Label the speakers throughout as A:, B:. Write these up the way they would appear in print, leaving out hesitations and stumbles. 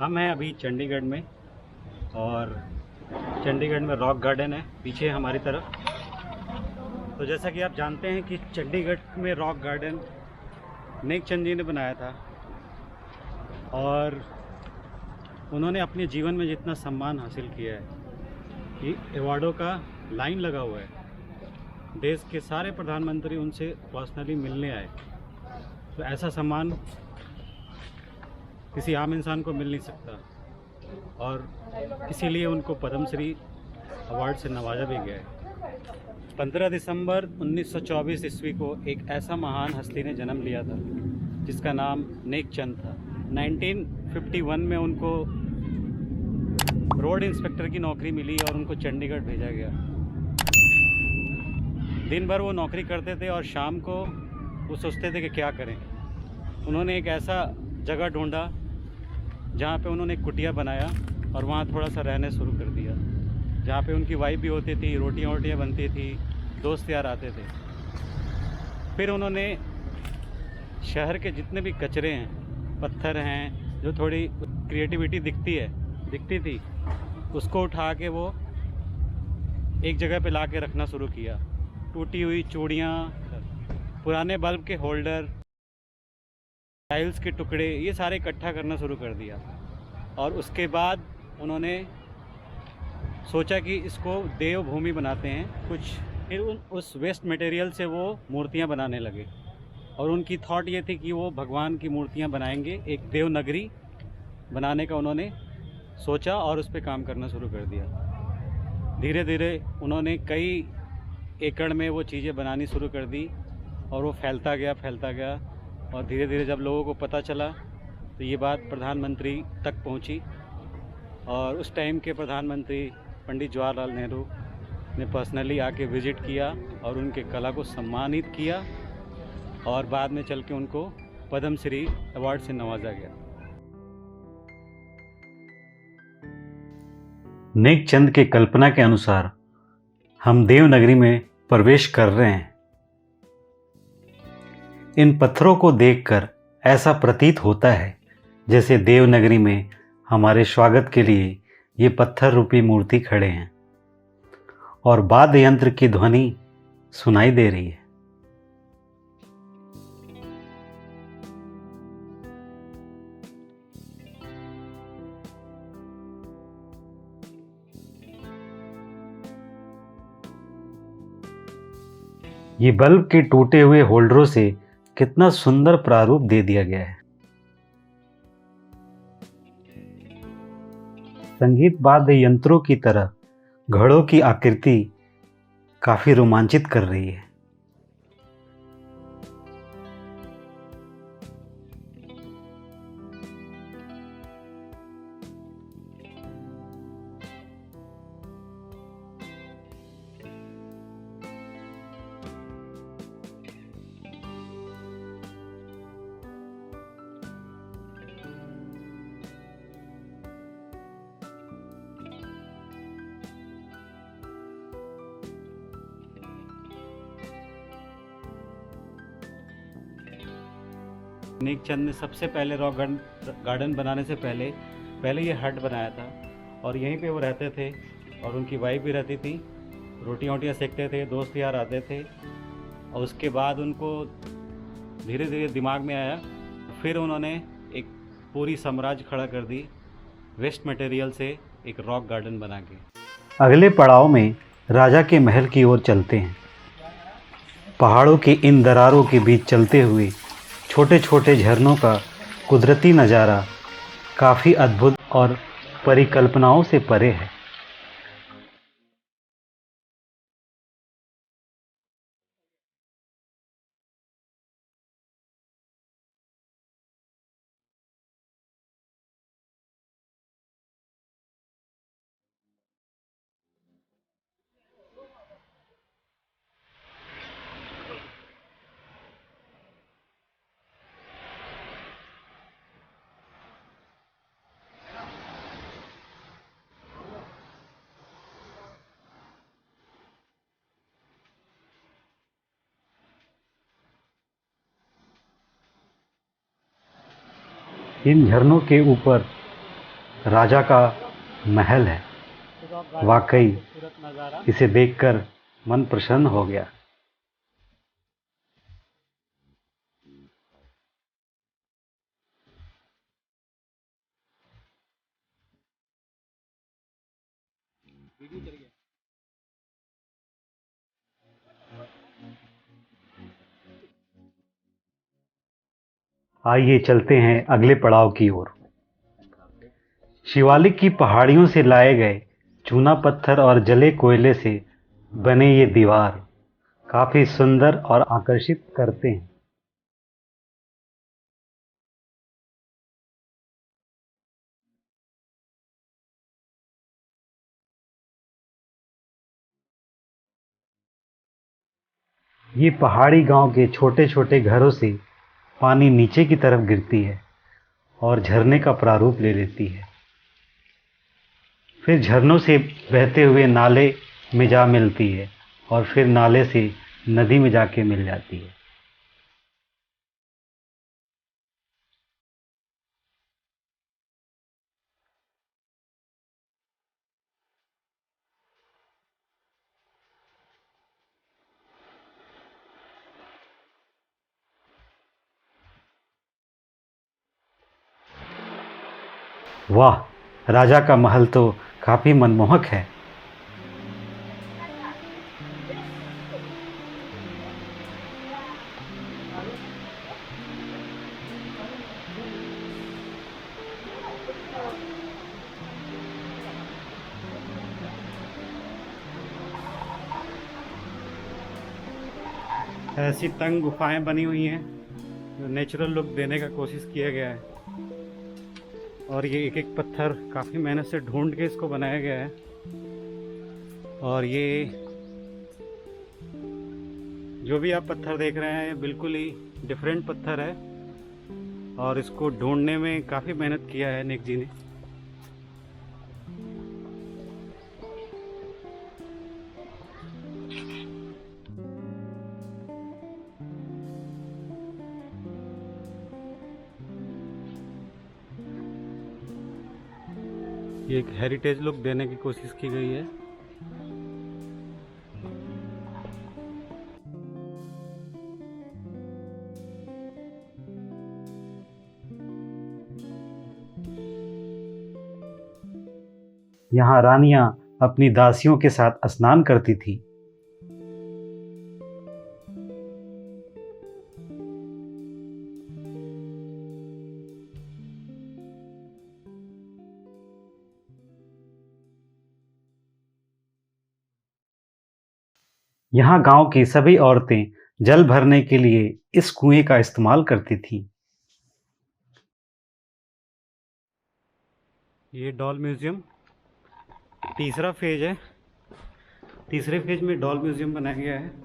A: हम हैं अभी चंडीगढ़ में और चंडीगढ़ में रॉक गार्डन है पीछे हमारी तरफ। तो जैसा कि आप जानते हैं कि चंडीगढ़ में रॉक गार्डन नेक चंद जी ने बनाया था और उन्होंने अपने जीवन में जितना सम्मान हासिल किया है, ये अवार्डों का लाइन लगा हुआ है। देश के सारे प्रधानमंत्री उनसे पर्सनली मिलने आए, तो ऐसा सम्मान किसी आम इंसान को मिल नहीं सकता और इसीलिए उनको पद्मश्री अवार्ड से नवाजा भी गया है। 15 दिसंबर 1924 ईस्वी को एक ऐसा महान हस्ती ने जन्म लिया था जिसका नाम नेक चंद था। 1951 में उनको रोड इंस्पेक्टर की नौकरी मिली और उनको चंडीगढ़ भेजा गया। दिन भर वो नौकरी करते थे और शाम को वो सोचते थे कि क्या करें। उन्होंने एक ऐसा जगह ढूंढा जहाँ पे उन्होंने कुटिया बनाया और वहाँ थोड़ा सा रहने शुरू कर दिया, जहाँ पे उनकी वाइफ भी होती थी, रोटियाँ वोटियाँ बनती थी, दोस्त यार आते थे। फिर उन्होंने शहर के जितने भी कचरे हैं, पत्थर हैं, जो थोड़ी क्रिएटिविटी दिखती थी, उसको उठा के वो एक जगह पे ला के रखना शुरू किया। टूटी हुई चूड़ियाँ, पुराने बल्ब के होल्डर, टाइल्स के टुकड़े, ये सारे इकट्ठा करना शुरू कर दिया। और उसके बाद उन्होंने सोचा कि इसको देवभूमि बनाते हैं कुछ। फिर उस वेस्ट मटेरियल से वो मूर्तियां बनाने लगे और उनकी थॉट ये थी कि वो भगवान की मूर्तियां बनाएंगे। एक देवनगरी बनाने का उन्होंने सोचा और उस पर काम करना शुरू कर दिया। धीरे धीरे उन्होंने कई एकड़ में वो चीज़ें बनानी शुरू कर दी और वो फैलता गया और धीरे धीरे जब लोगों को पता चला तो ये बात प्रधानमंत्री तक पहुंची और उस टाइम के प्रधानमंत्री पंडित जवाहरलाल नेहरू ने पर्सनली आके विज़िट किया और उनके कला को सम्मानित किया और बाद में चल के उनको पद्मश्री अवार्ड से नवाजा गया। नेक चंद के कल्पना के अनुसार हम देवनगरी में प्रवेश कर रहे हैं। इन पत्थरों को देखकर ऐसा प्रतीत होता है जैसे देवनगरी में हमारे स्वागत के लिए ये पत्थर रूपी मूर्ति खड़े हैं और वाद्य यंत्र की ध्वनि सुनाई दे रही है। ये बल्ब के टूटे हुए होल्डरों से कितना सुंदर प्रारूप दे दिया गया है। संगीत वाद्य यंत्रों की तरह घड़ों की आकृति काफी रोमांचित कर रही है। नेक चंद ने सबसे पहले रॉक गार्डन बनाने से पहले ये हट बनाया था और यहीं पे वो रहते थे और उनकी वाइफ भी रहती थी। रोटियाँ वोटियाँ सेकते थे, दोस्त यार आते थे और उसके बाद उनको धीरे धीरे दिमाग में आया। फिर उन्होंने एक पूरी साम्राज्य खड़ा कर दी वेस्ट मटेरियल से एक रॉक गार्डन बना के। अगले पड़ाव में राजा के महल की ओर चलते हैं। पहाड़ों की इन दरारों के बीच चलते हुए छोटे छोटे झरनों का कुदरती नज़ारा काफ़ी अद्भुत और परिकल्पनाओं से परे है। इन झरनों के ऊपर राजा का महल है। वाकई इसे देखकर मन प्रसन्न हो गया। आइए चलते हैं अगले पड़ाव की ओर। शिवालिक की पहाड़ियों से लाए गए चूना पत्थर और जले कोयले से बने ये दीवार काफी सुंदर और आकर्षित करते हैं। ये पहाड़ी गांव के छोटे छोटे घरों से पानी नीचे की तरफ गिरती है और झरने का प्रारूप ले लेती है। फिर झरनों से बहते हुए नाले में जा मिलती है और फिर नाले से नदी में जाके मिल जाती है। वाह, राजा का महल तो काफी मनमोहक है। ऐसी तंग गुफाएं बनी हुई हैं जो नेचुरल लुक देने का कोशिश किया गया है। और ये एक एक पत्थर काफ़ी मेहनत से ढूंढ के इसको बनाया गया है। और ये जो भी आप पत्थर देख रहे हैं ये बिल्कुल ही डिफरेंट पत्थर है और इसको ढूंढने में काफ़ी मेहनत किया है निक जी ने। ये एक हेरिटेज लुक देने की कोशिश की गई है। यहाँ रानियां अपनी दासियों के साथ स्नान करती थी। यहाँ गांव की सभी औरतें जल भरने के लिए इस कुएं का इस्तेमाल करती थीं। ये डॉल म्यूजियम तीसरा फेज है। तीसरे फेज में डॉल म्यूजियम बनाया गया है।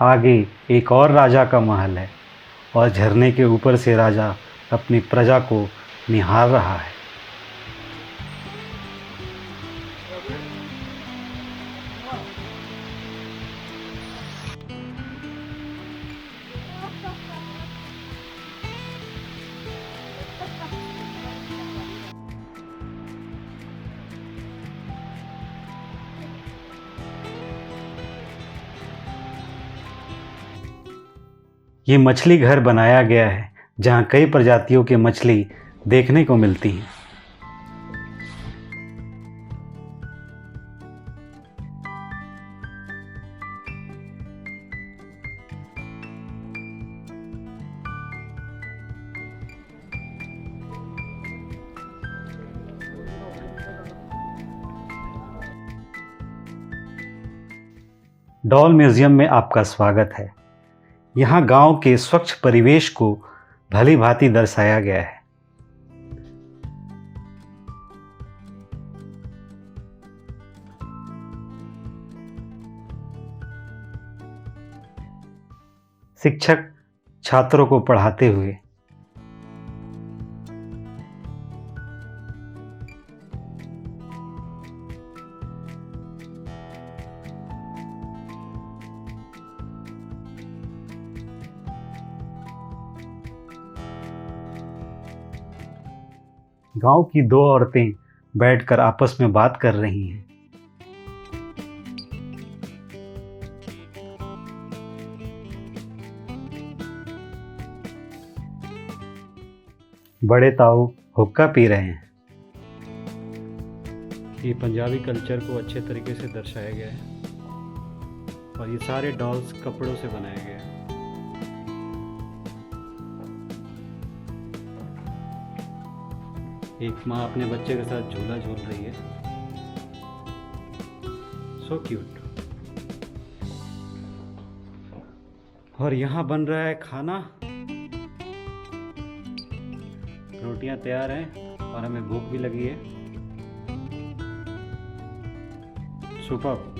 A: आगे एक और राजा का महल है और झरने के ऊपर से राजा अपनी प्रजा को निहार रहा है। ये मछली घर बनाया गया है जहाँ कई प्रजातियों की मछली देखने को मिलती हैं। डॉल म्यूजियम में आपका स्वागत है। यहाँ गांव के स्वच्छ परिवेश को भली भांति दर्शाया गया है। शिक्षक छात्रों को पढ़ाते हुए गांव की दो औरतें बैठकर आपस में बात कर रही हैं। बड़े ताऊ हुक्का पी रहे हैं। ये पंजाबी कल्चर को अच्छे तरीके से दर्शाया गया है और ये सारे डॉल्स कपड़ों से बनाए गए हैं। एक माँ अपने बच्चे के साथ झूला झूल रही है। So cute. और यहाँ बन रहा है खाना। रोटियां तैयार हैं और हमें भूख भी लगी है। सुपर।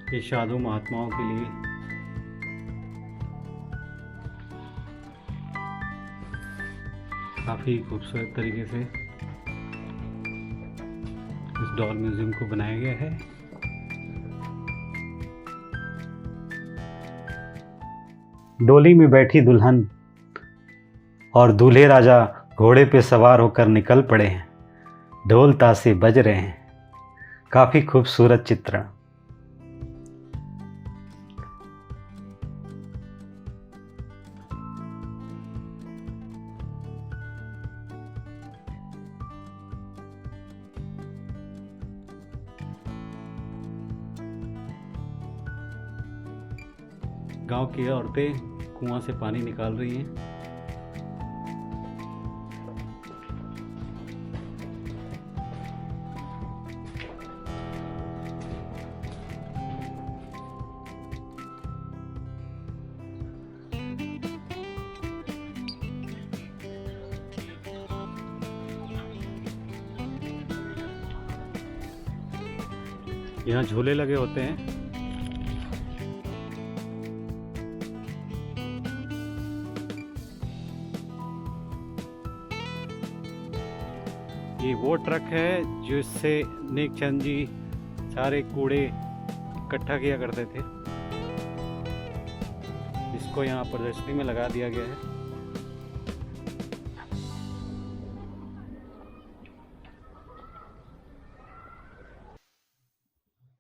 A: ये साधु महात्माओं के लिए काफ़ी खूबसूरत तरीके से इस डॉल म्यूजियम को बनाया गया है। डोली में बैठी दुल्हन और दूल्हे राजा घोड़े पे सवार होकर निकल पड़े हैं। ढोल ताशे बज रहे हैं। काफ़ी खूबसूरत चित्रण। गांव की औरतें कुआं से पानी निकाल रही हैं। यहाँ झूले लगे होते हैं। ये वो ट्रक है जिससे नेक चंद जी सारे कूड़े इकट्ठा किया करते थे। इसको यहाँ प्रदर्शनी में लगा दिया गया है।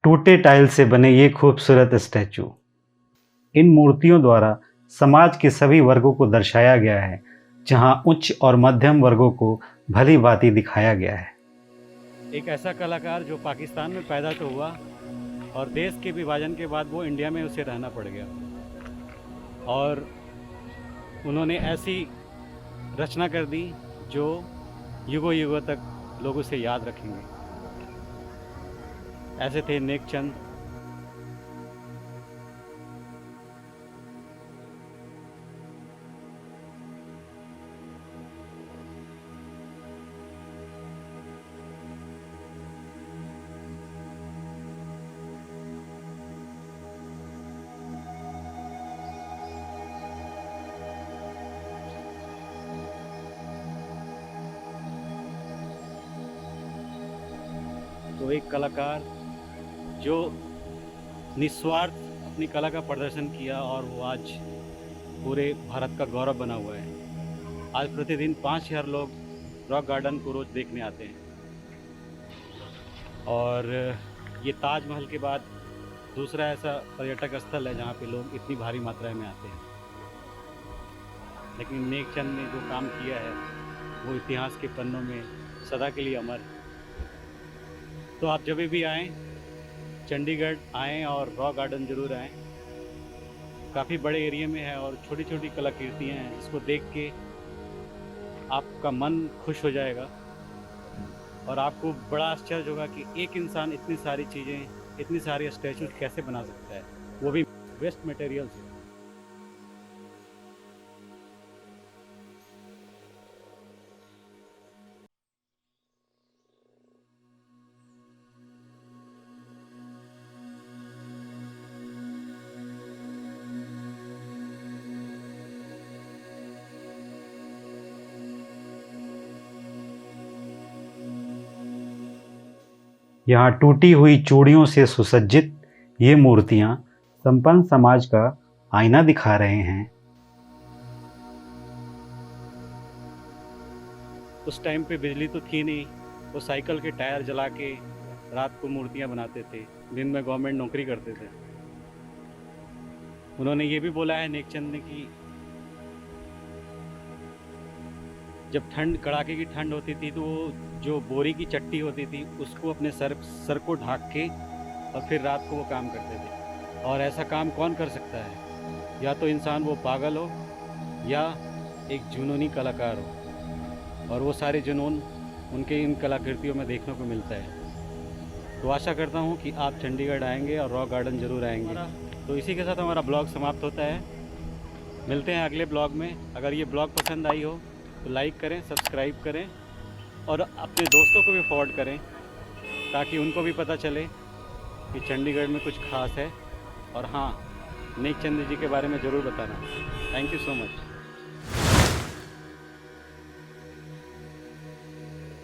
A: टूटे टाइल से बने ये खूबसूरत स्टैचू, इन मूर्तियों द्वारा समाज के सभी वर्गों को दर्शाया गया है, जहां उच्च और मध्यम वर्गों को भली भांति दिखाया गया है। एक ऐसा कलाकार जो पाकिस्तान में पैदा तो हुआ और देश के विभाजन के बाद वो इंडिया में उसे रहना पड़ गया और उन्होंने ऐसी रचना कर दी जो युगों युगों तक लोग उसे याद रखेंगे। ऐसे थे नेक चंद। तो एक कलाकार जो निस्वार्थ अपनी कला का प्रदर्शन किया और वो आज पूरे भारत का गौरव बना हुआ है। आज प्रतिदिन 5000 लोग रॉक गार्डन को रोज़ देखने आते हैं और ये ताजमहल के बाद दूसरा ऐसा पर्यटक स्थल है जहाँ पे लोग इतनी भारी मात्रा में आते हैं। लेकिन नेक चंद ने जो काम किया है वो इतिहास के पन्नों में सदा के लिए अमर है। तो आप जब भी आएँ चंडीगढ़ आएँ और रॉक गार्डन ज़रूर आएँ। काफ़ी बड़े एरिया में है और छोटी छोटी कलाकृतियाँ हैं। इसको देख के आपका मन खुश हो जाएगा और आपको बड़ा आश्चर्य होगा कि एक इंसान इतनी सारी चीज़ें, इतनी सारी स्टैचूज कैसे बना सकता है, वो भी वेस्ट मटेरियल से। यहाँ टूटी हुई चूड़ियों से सुसज्जित ये मूर्तियाँ संपन्न समाज का आईना दिखा रहे हैं। उस टाइम पे बिजली तो थी नहीं, वो साइकिल के टायर जला के रात को मूर्तियाँ बनाते थे, दिन में गवर्नमेंट नौकरी करते थे। उन्होंने ये भी बोला है नेकचंद ने कि जब ठंड कड़ाके की ठंड होती थी तो वो जो बोरी की चट्टी होती थी उसको अपने सर को ढक के और फिर रात को वो काम करते थे। और ऐसा काम कौन कर सकता है? या तो इंसान वो पागल हो या एक जुनूनी कलाकार हो, और वो सारे जुनून उनके इन कलाकृतियों में देखने को मिलता है। तो आशा करता हूँ कि आप चंडीगढ़ आएंगे और रॉक गार्डन ज़रूर आएंगे। तो इसी के साथ हमारा ब्लॉग समाप्त होता है। मिलते हैं अगले ब्लॉग में। अगर ये ब्लॉग पसंद आई हो तो लाइक करें, सब्सक्राइब करें और अपने दोस्तों को भी फॉरवर्ड करें, ताकि उनको भी पता चले कि चंडीगढ़ में कुछ खास है। और हाँ, नेकचंद जी के बारे में ज़रूर बताना। Thank you so much.